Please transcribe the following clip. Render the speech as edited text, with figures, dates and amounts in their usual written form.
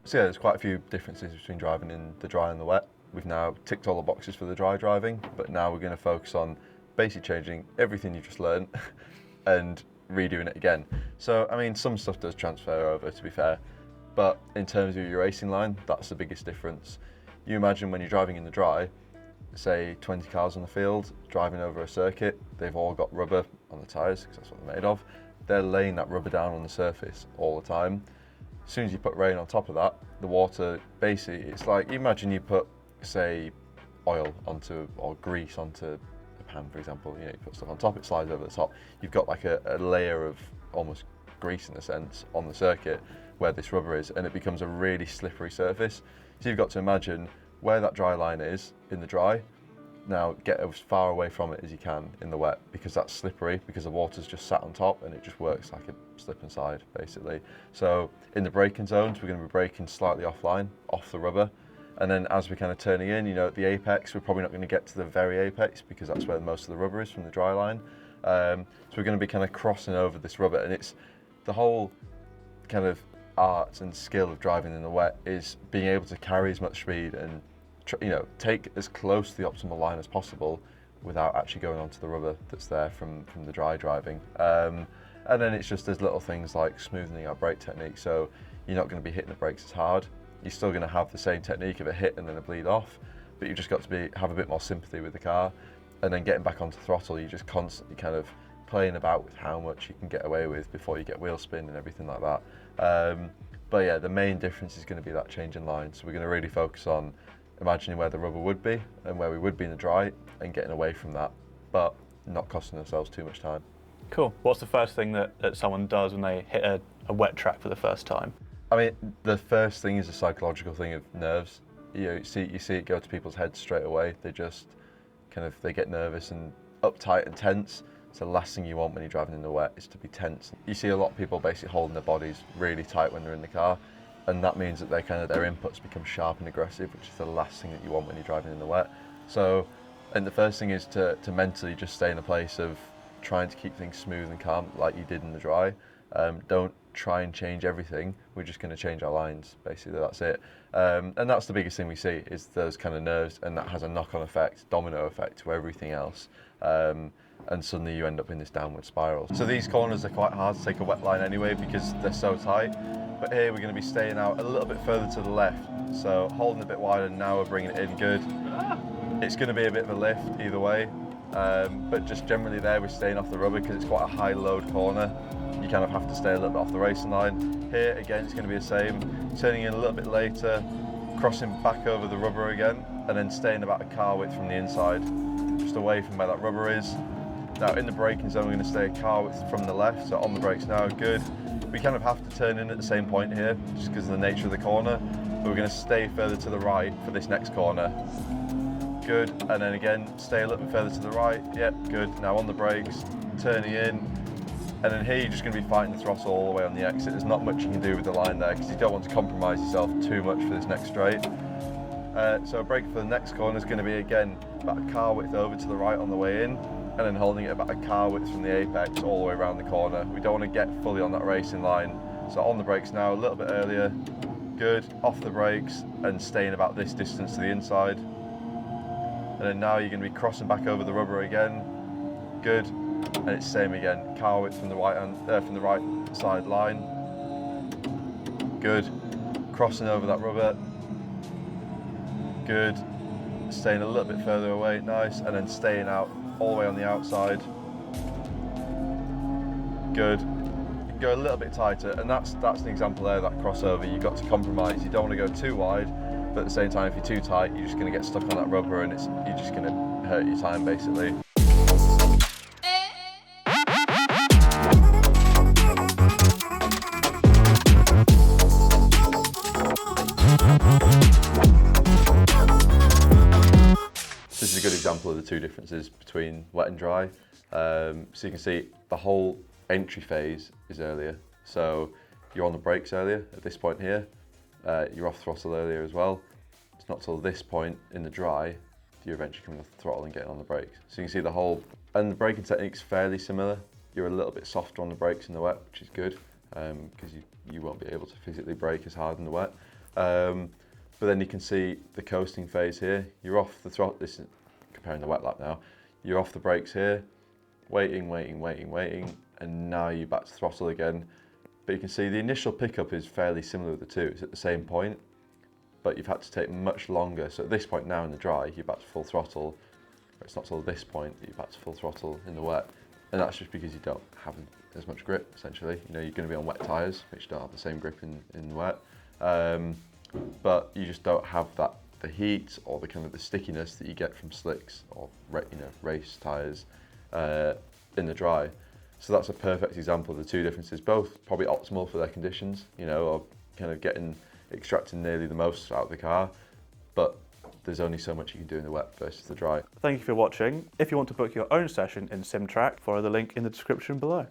So yeah, there's quite a few differences between driving in the dry and the wet. We've now ticked all the boxes for the dry driving, but now we're going to focus on basically changing everything you just learned and redoing it again. So, I mean, some stuff does transfer over, to be fair, but in terms of your racing line, that's the biggest difference. You imagine when you're driving in the dry, say 20 cars on the field, driving over a circuit, they've all got rubber on the tyres, because that's what they're made of. They're laying that rubber down on the surface all the time. As soon as you put rain on top of that, the water, basically, it's like, you imagine you put, say, oil onto, or grease onto a pan, for example. You know, you put stuff on top, it slides over the top. You've got like a layer of almost grease, in a sense, on the circuit where this rubber is, and it becomes a really slippery surface. So you've got to imagine where that dry line is in the dry. Now get as far away from it as you can in the wet, because that's slippery, because the water's just sat on top and it just works like a slip and slide, basically. So in the braking zones, we're going to be braking slightly offline, off the rubber. And then as we're kind of turning in, you know, at the apex, we're probably not going to get to the very apex, because that's where most of the rubber is from the dry line. So we're going to be kind of crossing over this rubber, and it's the whole kind of art and skill of driving in the wet is being able to carry as much speed and take as close to the optimal line as possible without actually going onto the rubber that's there from the dry driving. And then it's just there's little things like smoothening our brake technique, so you're not going to be hitting the brakes as hard. You're still going to have the same technique of a hit and then a bleed off, but you've just got to have a bit more sympathy with the car. And then getting back onto throttle, you're just constantly kind of playing about with how much you can get away with before you get wheel spin and everything like that. But yeah, the main difference is going to be that change in line. So we're going to really focus on imagining where the rubber would be and where we would be in the dry, and getting away from that, but not costing ourselves too much time. Cool. What's the first thing that someone does when they hit a wet track for the first time? I mean, the first thing is a psychological thing of nerves. You see it go to people's heads straight away. They just they get nervous and uptight and tense. It's the last thing you want when you're driving in the wet, is to be tense. You see a lot of people basically holding their bodies really tight when they're in the car, and that means that their inputs become sharp and aggressive, which is the last thing that you want when you're driving in the wet. So, and the first thing is to mentally just stay in a place of trying to keep things smooth and calm like you did in the dry. Don't try and change everything. We're just going to change our lines, basically, that's it. And that's the biggest thing we see, is those kind of nerves, and that has a knock-on effect, domino effect to everything else. And suddenly you end up in this downward spiral. So these corners are quite hard to take a wet line anyway, because they're so tight. But here we're going to be staying out a little bit further to the left. So holding a bit wider, now we're bringing it in good. It's going to be a bit of a lift either way. But just generally there, we're staying off the rubber because it's quite a high load corner. You kind of have to stay a little bit off the racing line. Here, again, it's going to be the same. Turning in a little bit later, crossing back over the rubber again, and then staying about a car width from the inside, just away from where that rubber is. Now in the braking zone, we're going to stay a car width from the left, so on the brakes now, good. We kind of have to turn in at the same point here, just because of the nature of the corner, but we're going to stay further to the right for this next corner. Good, and then again, stay a little bit further to the right, yep, good. Now on the brakes, turning in, and then here you're just going to be fighting the throttle all the way on the exit. There's not much you can do with the line there, because you don't want to compromise yourself too much for this next straight. So a brake for the next corner is going to be, again, about a car width over to the right on the way in, and then holding it about a car width from the apex all the way around the corner. We don't want to get fully on that racing line. So on the brakes now, a little bit earlier, good, off the brakes, and staying about this distance to the inside. And then now you're going to be crossing back over the rubber again, good, and it's same again, car width from the right side line, good, crossing over that rubber, good, staying a little bit further away, nice, and then staying out all the way on the outside, good. You can go a little bit tighter, and that's an example there, that crossover. You've got to compromise. You don't want to go too wide, but at the same time, if you're too tight, you're just going to get stuck on that rubber, and you're just going to hurt your time, basically. This is a good example of the two differences between wet and dry. So you can see the whole entry phase is earlier. So you're on the brakes earlier at this point here. You're off throttle earlier as well. It's not till this point in the dry you're eventually coming off the throttle and getting on the brakes. So you can see the whole, and the braking technique's fairly similar. You're a little bit softer on the brakes in the wet, which is good, because you won't be able to physically brake as hard in the wet. But then you can see the coasting phase here. You're off the throttle. This is comparing the wet lap now. You're off the brakes here, waiting, and now you're back to throttle again. But you can see the initial pickup is fairly similar with the two. It's at the same point, but you've had to take much longer. So at this point now in the dry, you're back to full throttle. It's not till this point that you're back to full throttle in the wet. And that's just because you don't have as much grip, essentially. You know, you're going to be on wet tyres, which don't have the same grip in the wet. But you just don't have the heat or the kind of the stickiness that you get from slicks or race tyres in the dry. So that's a perfect example of the two differences, both probably optimal for their conditions, you know, or kind of extracting nearly the most out of the car, but there's only so much you can do in the wet versus the dry. Thank you for watching. If you want to book your own session in SimTrack, follow the link in the description below.